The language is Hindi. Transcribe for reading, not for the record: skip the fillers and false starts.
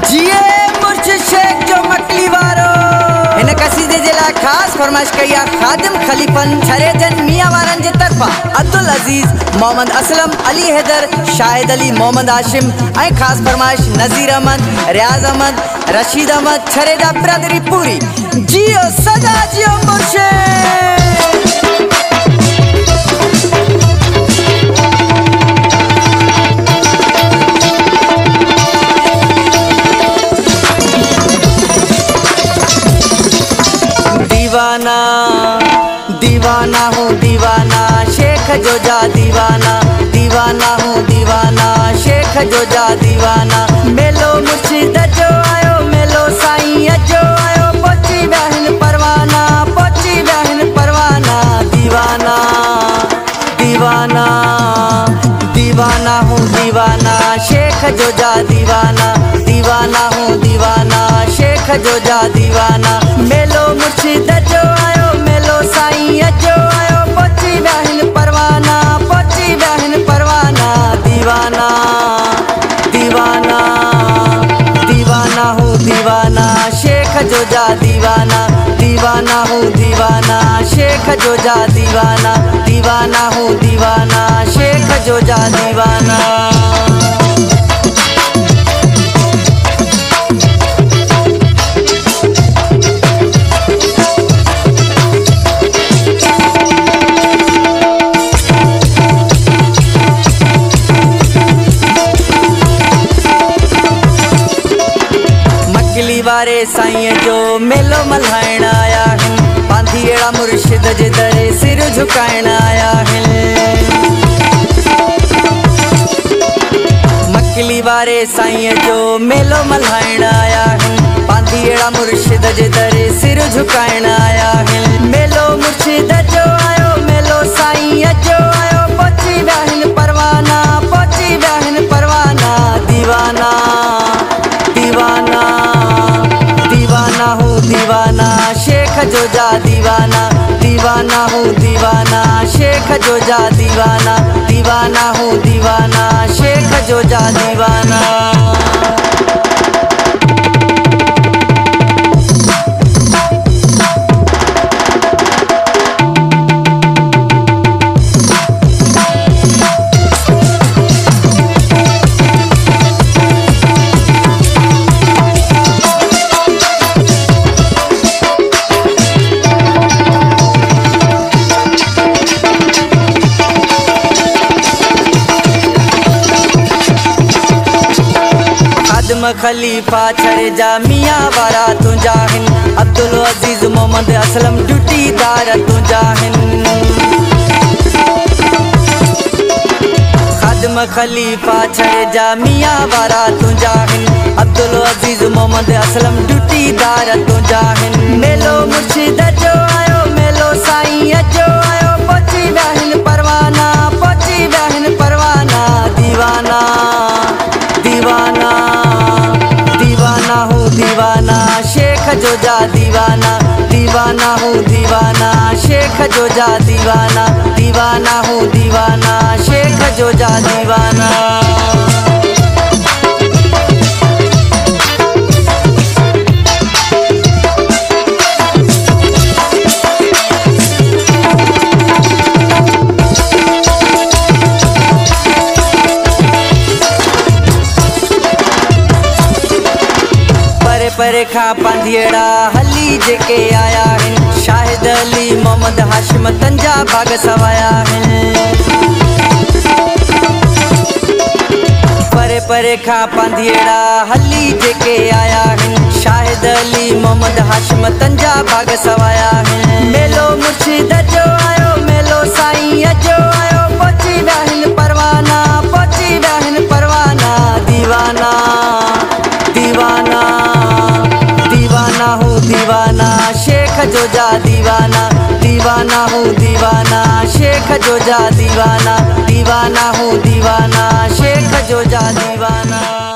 जिए मुर्शिद शेख जो मकली वारो इन कसीदे जिला खास फरमाइश कया खादिम खलीफन छरेजन मियां वारन जे तरफा अब्दुल अजीज मोहम्मद असलम अली हैदर शाहिद अली मोहम्मद हाशिम ऐ खास फरमाइश नजीर अहमद रियाज अहमद रशीद अहमद छरेजा बिरादरी पूरी जियो सदा जियो मुर्शिद। दीवाना दीवाना हूँ दीवाना शेख जो जा दीवाना दीवाना हूँ दीवाना शेख जो जा दीवाना मेलो मुर्शिद जो आयो मेलो साईं जो आयो पोची बहन परवाना दीवाना दीवाना दीवाना हूँ दीवाना शेख जो जा दीवाना दीवाना हूँ दीवाना शेख जो जा दीवाना मेलो मुर्शिद जो आयो मेलो साईं जो आयो पोची बहन परवाना दीवाना दीवाना दीवाना हूँ दीवाना शेख जो जा दीवाना दीवाना हूँ दीवाना शेख जो जा दीवाना दीवाना हूँ दीवाना शेख जो जा दीवाना। वारे साईं जो मेलो मल्हाइण आया हिन पांधी अड़ा मुर्शिद जे दरे सिर झुकाइण आया हिन मकली वारे साईं जो मेलो मल्हाइण आया हिन पांधी अड़ा मुर्शिद जे दरे सिर झुकाइण आया हिन मेलो मुर्शिद जो आयो मेलो साईं जो आयो पोची बहन परवाना दीवाना दीवाना दीवाना हूँ दीवाना शेख जो जा दीवाना दीवाना हूँ दीवाना शेख जो जा दीवाना दीवाना हूँ दीवाना शेख जो जा दीवाना। खलीफा छरेजा मियां वारा तुझा हिन अब्दुल अजीज मोहम्मद असलम ड्यूटीदार तुझा हिन खादिम खलीफा छरेजा मियां वारा तुझा हिन अब्दुल अजीज मोहम्मद असलम ड्यूटीदार तुझा हिन मेलो मुर्शिद जो आयो मेलो साईं जो आयो पोची बहन परवाना दीवाना दीवाना दीवाना हूँ दीवाना शेख जो जा दीवाना दीवाना हूँ दीवाना शेख जो जा दीवाना दीवाना हूँ दीवाना शेख जो जा दीवाना। परे खां पांधियड़ा हली जेके आया हिन शाहिद अली मोहम्मद हाशिम तंजा भाग सवाया हिन परे खां पांधियड़ा हली जेके आया हिन शाहिद अली मोहम्मद हाशिम तंजा भाग सवाया हिन मेलो मुर्शिद जो आयो मेलो साईं जो आयो पोची बहन परवाना दीवाना दीवाना दीवाना हूँ दीवाना शेख जो जा दीवाना दीवाना हूँ दीवाना शेख जो जा दीवाना दीवाना हूँ दीवाना शेख जो जा दीवाना।